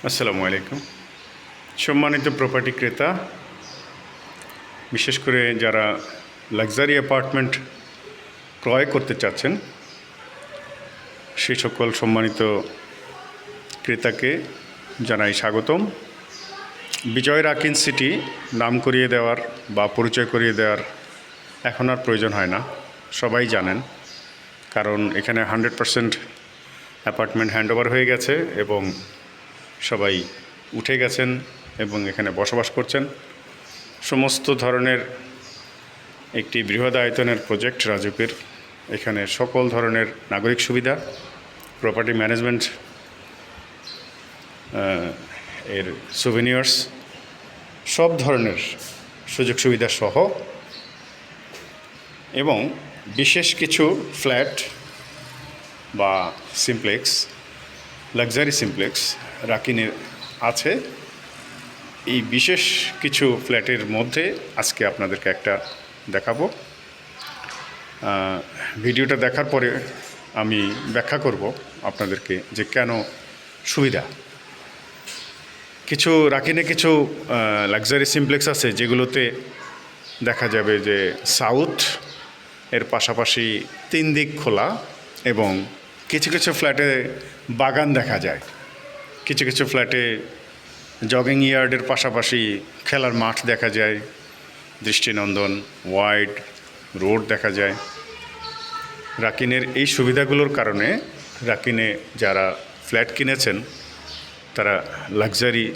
আসসালামু আলাইকুম। সম্মানিত প্রপার্টি ক্রেতা, বিশেষ করে যারা লাক্সারি অ্যাপার্টমেন্ট ক্রয় করতে চাচ্ছেন, সেই সকল সম্মানিত ক্রেতাকে জানাই স্বাগতম। বিজয় রাকিন সিটি নাম করিয়ে দেওয়ার বা পরিচয় করিয়ে দেওয়ার এখন আর প্রয়োজন হয় না, সবাই জানেন। কারণ এখানে 100% অ্যাপার্টমেন্ট হ্যান্ডওভার হয়ে গেছে এবং সবাই উঠে গেছেন এবং এখানে বসবাস করছেন। সমস্ত ধরনের একটি বৃহৎ আয়তনের প্রজেক্ট রাজুকের। এখানে সকল ধরনের নাগরিক সুবিধা, প্রপার্টি ম্যানেজমেন্ট এর সুভেনিয়ার্স, সব ধরনের সুযোগ সুবিধা সহ এবং বিশেষ কিছু ফ্ল্যাট বা সিমপ্লেক্স, লাক্সারি সিমপ্লেক্স রাকিনের আছে। এই বিশেষ কিছু ফ্ল্যাটের মধ্যে আজকে আপনাদেরকে একটা দেখাবো। ভিডিওটা দেখার পরে আমি ব্যাখ্যা করব আপনাদেরকে যে কেন সুবিধা। রাকিনে কিছু লাক্সারি সিমপ্লেক্স আছে যেগুলোতে দেখা যাবে যে সাউথ এর পাশাপাশি 3 দিক খোলা এবং কিছু কিছু ফ্ল্যাটে বাগান দেখা যায়। কিছু কিছু ফ্ল্যাটে জগিং ইয়ার্ডের পাশাপাশি খেলার মাঠ দেখা যায়, দৃষ্টিনন্দন ওয়াইড রোড দেখা যায়। রাকিনের এই সুবিধাগুলোর কারণে রাকিনে যারা ফ্ল্যাট কিনেছেন তারা লাক্সারি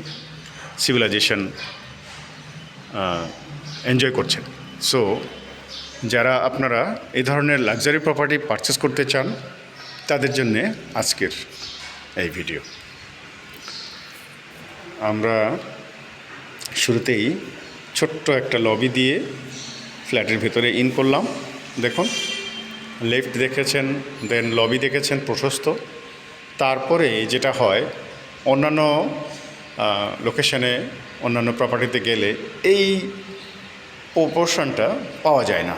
সিভিলাইজেশন এনজয় করছেন। সো যারা আপনারা এই ধরনের লাক্সারি প্রপার্টি পারচেস করতে চান তাদের জন্যে আজকের এই ভিডিও। আমরা শুরুতেই ছোট্ট একটা লবি দিয়ে ফ্ল্যাটের ভেতরে ইন করলাম। দেখুন, লেফট দেখেছেন, দেন লবি দেখেছেন প্রশস্ত। তারপরে যেটা হয়, অন্যান্য লোকেশনে, অন্যান্য প্রপার্টিতে গেলে এই পোর্শনটা পাওয়া যায় না।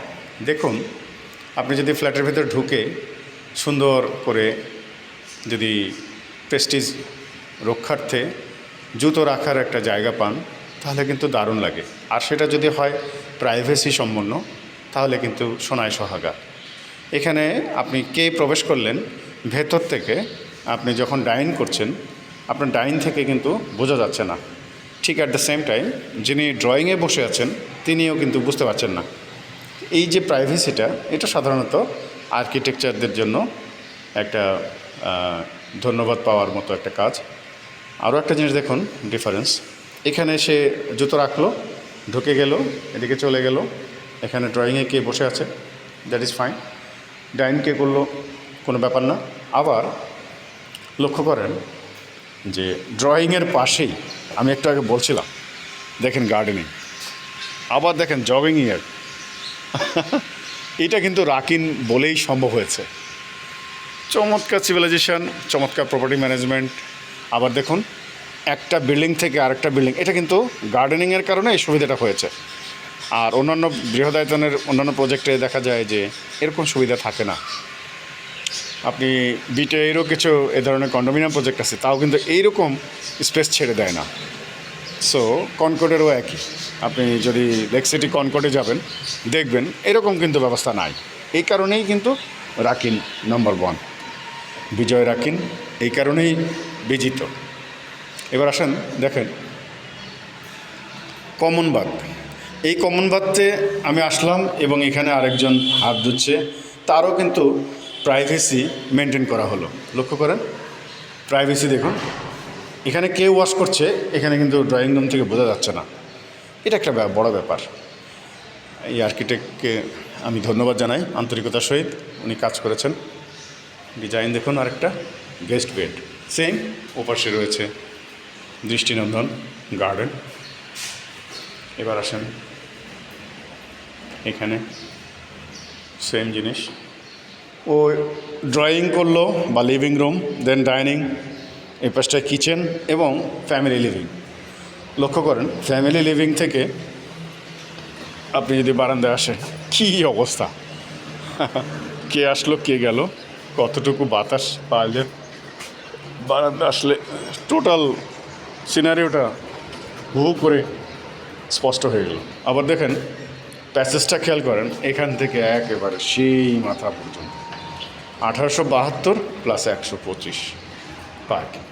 দেখুন, আপনি যদি ফ্ল্যাটের ভেতর ঢুকে সুন্দর করে যদি প্রেস্টিজ রক্ষার্থে জুতো রাখার একটা জায়গা পান তাহলে কিন্তু দারুণ লাগে। আর সেটা যদি হয় প্রাইভেসি সম্পন্ন তাহলে কিন্তু সোনায় সোহাগা। এখানে আপনি প্রবেশ করলেন ভেতর থেকে, আপনি যখন ডাইন করছেন আপনার ডাইন থেকে কিন্তু বোঝা যাচ্ছে না। ঠিক অ্যাট দ্য সেম টাইম যিনি ড্রয়িংয়ে বসে আছেন তিনিও কিন্তু বুঝতে পারছেন না। এই যে প্রাইভেসিটা, এটা সাধারণত আর্কিটেকচারদের জন্য একটা ধন্যবাদ পাওয়ার মতো একটা কাজ। আরও একটা জিনিস দেখুন, ডিফারেন্স। এখানে সে জুতো রাখলো, ঢুকে গেল, এদিকে চলে গেল, এখানে ড্রয়িংয়ে কে বসে আছে, দ্যাট ইজ ফাইন। ডাইন কে করলো, কোনো ব্যাপার না। আবার লক্ষ্য করেন যে ড্রয়িংয়ের পাশেই আমি একটু আগে বলছিলাম, দেখেন গার্ডেনিং, আবার দেখেন জগিং ইয়ার্ড। এটা কিন্তু রাকিন বলেই সম্ভব হয়েছে। চমৎকার সিভিলাইজেশন, চমৎকার প্রপার্টি ম্যানেজমেন্ট। আবার দেখুন, একটা বিল্ডিং থেকে আরেকটা বিল্ডিং, এটা কিন্তু গার্ডেনিংয়ের কারণে এই সুবিধাটা হয়েছে। আর অন্যান্য বৃহদায়তনের অন্যান্য প্রজেক্টে দেখা যায় যে এরকম সুবিধা থাকে না। আপনি বিটেরও কিছু এ ধরনের কন্ডোমিনিয়াম প্রজেক্ট আছে, তাও কিন্তু এইরকম স্পেস ছেড়ে দেয় না। সো কনকর্ডেরও একই। আপনি যদি লেক সিটি কনকর্ডে যাবেন দেখবেন এরকম কিন্তু ব্যবস্থা নাই। এই কারণেই কিন্তু রাকিন নাম্বার 1, বিজয় রাকিন এই কারণেই বিজিত। এবার আসেন, দেখেন কমন বাথ। এই কমন বাথে আমি আসলাম এবং এখানে আরেকজন হাত ধুচ্ছে, তারও কিন্তু প্রাইভেসি মেনটেন করা হলো। লক্ষ্য করেন প্রাইভেসি, দেখুন এখানে কে ওয়াশ করছে এখানে কিন্তু ড্রয়িং রুম থেকে বোঝা যাচ্ছে না। এটা একটা বড় ব্যাপার। এই আর্কিটেক্টকে আমি ধন্যবাদ জানাই আন্তরিকতার সহিত, উনি কাজ করেছেন। ডিজাইন দেখুন, আরেকটা গেস্ট বেড, সেম ওপাশে রয়েছে দৃষ্টিনন্দন গার্ডেন। এবার আসেন, এখানে সেম জিনিস, ও ড্রয়িং করলো বা লিভিং রুম, দেন ডাইনিং, এই পাশটায় কিচেন এবং ফ্যামিলি লিভিং। লক্ষ্য করেন ফ্যামিলি লিভিং থেকে আপনি যদি বারান্দায় আসেন, কী অবস্থা! কে আসলো কে গেল, কতটুকু বাতাস পাইলে বারান্দা আসলে টোটাল সিনারিওটা হু করে স্পষ্ট হয়ে গেল। আবার দেখেন প্যাসেজটা খেয়াল করেন, এখান থেকে একেবারে সেই মাথা পর্যন্ত 1872 প্লাস 125 পার্কিং।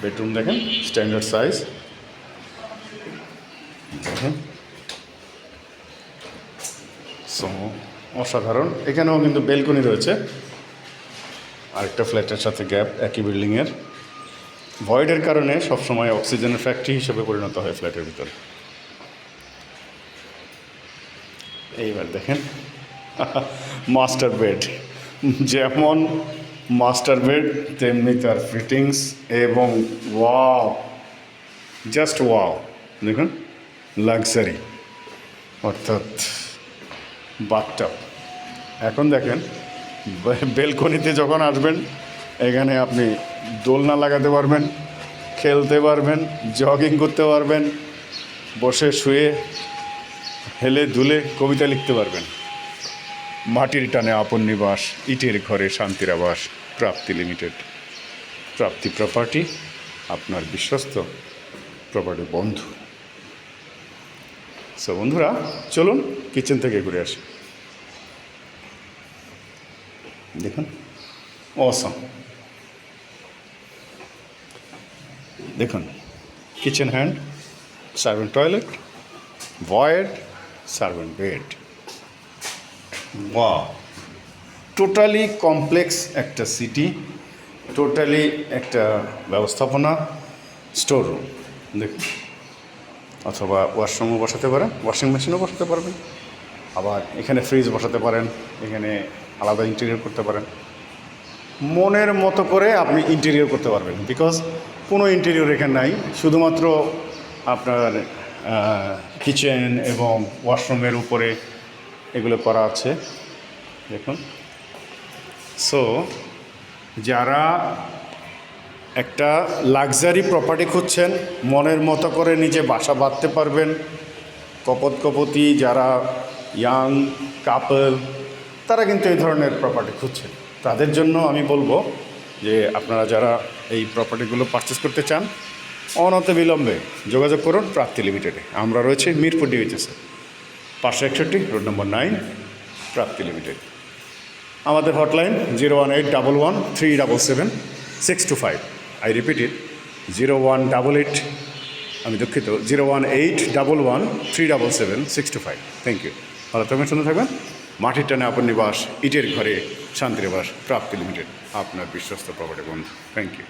বেডরুম দেখেন স্ট্যান্ডার্ড সাইজ দেখেন, সো অসাধারণ। এখানেও কিন্তু বেলকনি রয়েছে, আরেকটা ফ্ল্যাটের সাথে গ্যাপ একই বিল্ডিংয়ের। ভয়েডের কারণে সবসময় অক্সিজেনের ফ্যাক্টরি হিসেবে পরিণত হয় ফ্ল্যাটের ভিতরে। এইবার দেখেন মাস্টার বেড, যেমন মাস্টার বেড তেমনি তার ফিটিংস এবং ওয়াও, জাস্ট ওয়াও। দেখুন লাক্সারি, অর্থাৎ বাথটাব। এখন দেখেন বেলকনিতে যখন আসবেন, এখানে আপনি দোলনা লাগাতে পারবেন, খেলতে পারবেন, জগিং করতে পারবেন, বসে শুয়ে হেলে দুলে কবিতা লিখতে পারবেন। মাটির টানে আপন নিবাস, ইটের ঘরে শান্তির আবাস, প্রাপ্তি লিমিটেড। প্রাপ্তি প্রপার্টি, আপনার বিশ্বস্ত প্রপার্টি বন্ধু। সো বন্ধুরা, চলুন কিচেন থেকে ঘুরে আসি। দেখুন অসাম, দেখুন kitchen hand, servant toilet, void, servant bed. Wow, totally complex একটা সিটি, টোটালি একটা ব্যবস্থাপনা, স্টোর রুম দেখুন। অথবা ওয়াশরুমও বসাতে পারেন, ওয়াশিং মেশিনও বসাতে পারবেন, আবার এখানে ফ্রিজ বসাতে পারেন, এখানে আলাদা ইন্টেরিয়র করতে পারেন। মনের মতো করে আপনি ইন্টেরিয়র করতে পারবেন, বিকজ কোনো ইন্টেরিয়র এখানে নাই, শুধুমাত্র আপনার কিচেন এবং ওয়াশরুমের উপরে এগুলো করা আছে দেখুন। সো যারা একটা লাক্সারি প্রপার্টি খুঁজছেন, মনের মতো করে নিজে বাসা বাঁধতে পারবেন, কপতি যারা ইয়াং কাপল, তারা কিন্তু এই ধরনের প্রপার্টি খুঁজছেন। তাদের জন্য আমি বলবো যে আপনারা যারা এই প্রপার্টিগুলো পারচেস করতে চান, অনতি বিলম্বে যোগাযোগ করুন প্রাপ্তি লিমিটেডে। আমরা রয়েছে মিরপুর ডিএইচএসে 561 রোড নম্বর 9, প্রাপ্তি লিমিটেড। আমাদের হটলাইন 01811377625। আই রিপিট ইট, 01888, আমি দুঃখিত, 01811377625। Thank you. ভালো থাকবেন, সুন্দর থাকবেন। মাটির টানে আপন নিবাস, ইটের ঘরে শান্তির বাস, প্রাপ্তি লিমিটেড, আপনার বিশ্বস্ত প্রপার্টি বন্ধু। Thank you.